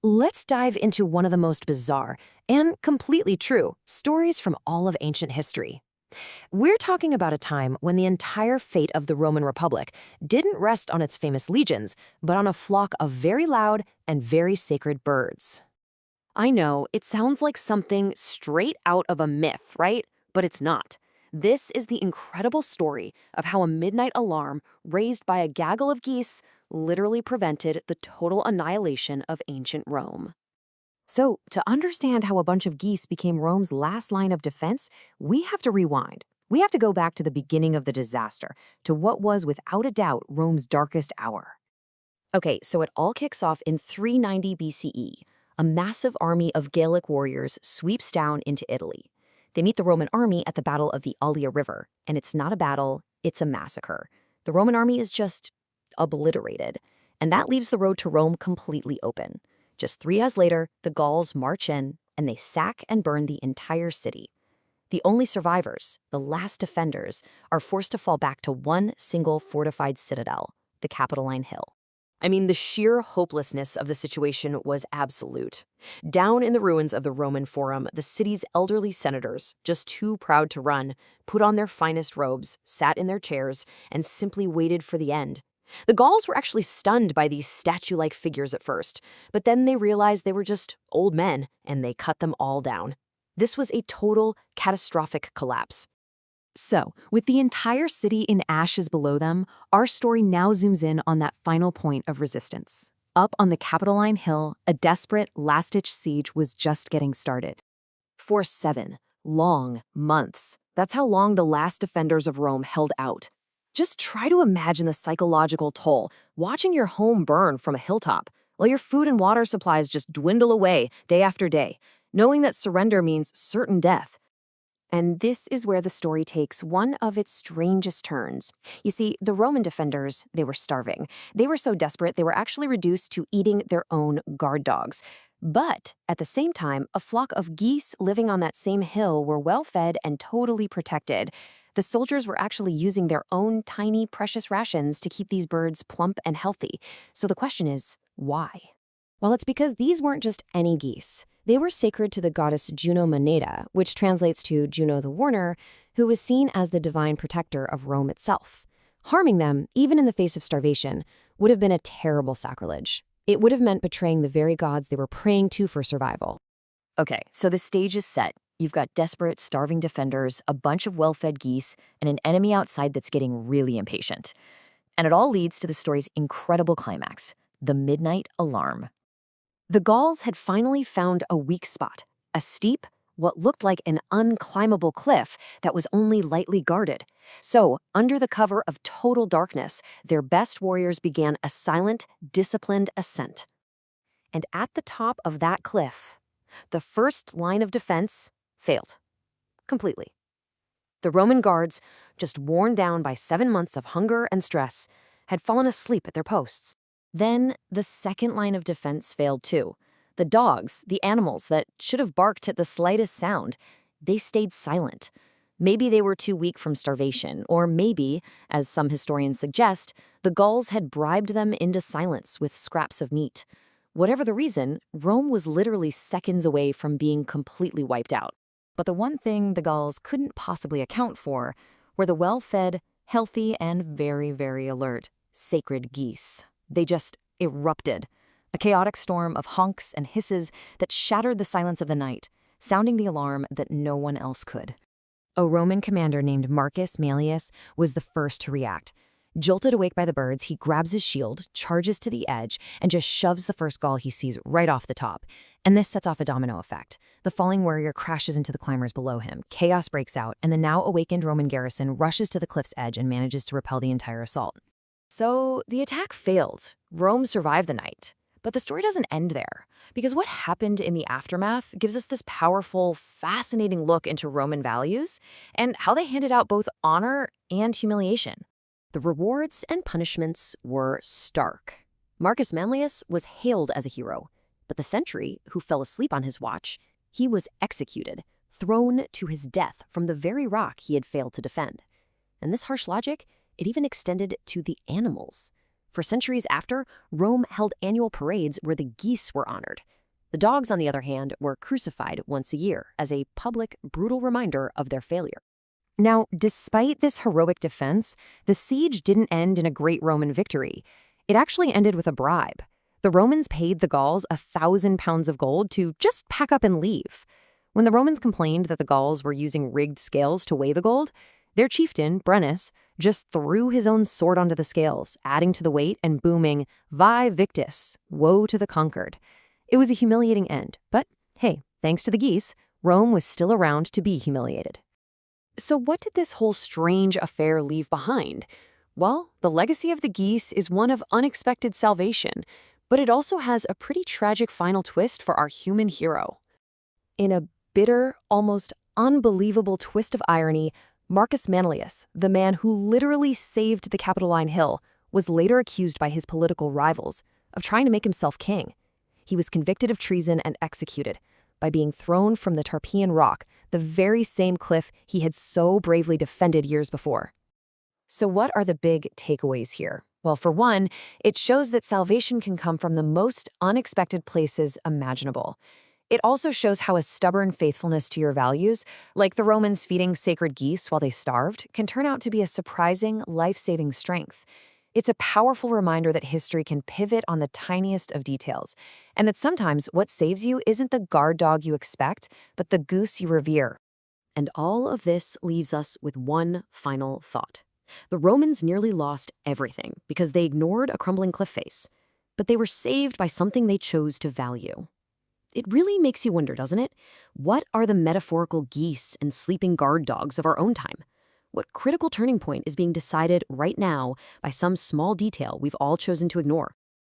Let's dive into one of the most bizarre and completely true stories from all of ancient history. We're talking about a time when the entire fate of the Roman Republic didn't rest on its famous legions, but on a flock of very loud and very sacred birds. I know, it sounds like something straight out of a myth, right? But it's not. This is the incredible story of how a midnight alarm raised by a gaggle of geese literally prevented the total annihilation of ancient Rome. So, to understand how a bunch of geese became Rome's last line of defense, we have to rewind. We have to go back to the beginning of the disaster, to what was without a doubt Rome's darkest hour. Okay, so it all kicks off in 390 BCE. A massive army of Gallic warriors sweeps down into Italy. They meet the Roman army at the Battle of the Allia River, and it's not a battle, it's a massacre. The Roman army is just obliterated, and that leaves the road to Rome completely open. Just 3 years later, the Gauls march in, and they sack and burn the entire city. The only survivors, the last defenders, are forced to fall back to one single fortified citadel, the Capitoline Hill. I mean, the sheer hopelessness of the situation was absolute. Down in the ruins of the Roman Forum, the city's elderly senators, just too proud to run, put on their finest robes, sat in their chairs, and simply waited for the end. The Gauls were actually stunned by these statue-like figures at first, but then they realized they were just old men, and they cut them all down. This was a total, catastrophic collapse. So, with the entire city in ashes below them, our story now zooms in on that final point of resistance. Up on the Capitoline Hill, a desperate, last-ditch siege was just getting started. For 7 long months, that's how long the last defenders of Rome held out. Just try to imagine the psychological toll, watching your home burn from a hilltop, while your food and water supplies just dwindle away day after day, knowing that surrender means certain death. And this is where the story takes one of its strangest turns. You see, the Roman defenders, they were starving. They were so desperate they were actually reduced to eating their own guard dogs. But at the same time, a flock of geese living on that same hill were well-fed and totally protected. The soldiers were actually using their own tiny, precious rations to keep these birds plump and healthy. So the question is, why? Well, it's because these weren't just any geese. They were sacred to the goddess Juno, which translates to Juno the Warner, who was seen as the divine protector of Rome itself. Harming them, even in the face of starvation, would have been a terrible sacrilege. It would have meant betraying the very gods they were praying to for survival. Okay, so the stage is set. You've got desperate, starving defenders, a bunch of well-fed geese, and an enemy outside that's getting really impatient. And it all leads to the story's incredible climax, the midnight alarm. The Gauls had finally found a weak spot, a steep, what looked like an unclimbable cliff that was only lightly guarded. So, under the cover of total darkness, their best warriors began a silent, disciplined ascent. And at the top of that cliff, the first line of defense failed. Completely. The Roman guards, just worn down by 7 months of hunger and stress, had fallen asleep at their posts. Then, the second line of defense failed too. The dogs, the animals that should have barked at the slightest sound, they stayed silent. Maybe they were too weak from starvation, or maybe, as some historians suggest, the Gauls had bribed them into silence with scraps of meat. Whatever the reason, Rome was literally seconds away from being completely wiped out. But the one thing the Gauls couldn't possibly account for were the well-fed, healthy, and very, very alert sacred geese. They just erupted, a chaotic storm of honks and hisses that shattered the silence of the night, sounding the alarm that no one else could. A Roman commander named Marcus Manlius was the first to react. Jolted awake by the birds, he grabs his shield, charges to the edge, and just shoves the first Gaul he sees right off the top. And this sets off a domino effect. The falling warrior crashes into the climbers below him, chaos breaks out, and the now awakened Roman garrison rushes to the cliff's edge and manages to repel the entire assault. So the attack failed. Rome survived the night. But the story doesn't end there, because what happened in the aftermath gives us this powerful, fascinating look into Roman values and how they handed out both honor and humiliation. The rewards and punishments were stark. Marcus Manlius was hailed as a hero, but the sentry, who fell asleep on his watch, he was executed, thrown to his death from the very rock he had failed to defend. And this harsh logic, it even extended to the animals. For centuries after, Rome held annual parades where the geese were honored. The dogs, on the other hand, were crucified once a year as a public, brutal reminder of their failure. Now, despite this heroic defense, the siege didn't end in a great Roman victory. It actually ended with a bribe. The Romans paid the Gauls 1,000 pounds of gold to just pack up and leave. When the Romans complained that the Gauls were using rigged scales to weigh the gold, their chieftain, Brennus, just threw his own sword onto the scales, adding to the weight and booming, "Vae victis," woe to the conquered. It was a humiliating end, but hey, thanks to the geese, Rome was still around to be humiliated. So what did this whole strange affair leave behind? Well, the legacy of the geese is one of unexpected salvation, but it also has a pretty tragic final twist for our human hero. In a bitter, almost unbelievable twist of irony, Marcus Manlius, the man who literally saved the Capitoline Hill, was later accused by his political rivals of trying to make himself king. He was convicted of treason and executed by being thrown from the Tarpeian Rock, the very same cliff he had so bravely defended years before. So what are the big takeaways here? Well, for one, it shows that salvation can come from the most unexpected places imaginable. It also shows how a stubborn faithfulness to your values, like the Romans feeding sacred geese while they starved, can turn out to be a surprising, life-saving strength. It's a powerful reminder that history can pivot on the tiniest of details, and that sometimes what saves you isn't the guard dog you expect, but the goose you revere. And all of this leaves us with one final thought. The Romans nearly lost everything because they ignored a crumbling cliff face, but they were saved by something they chose to value. It really makes you wonder, doesn't it? What are the metaphorical geese and sleeping guard dogs of our own time? What critical turning point is being decided right now by some small detail we've all chosen to ignore?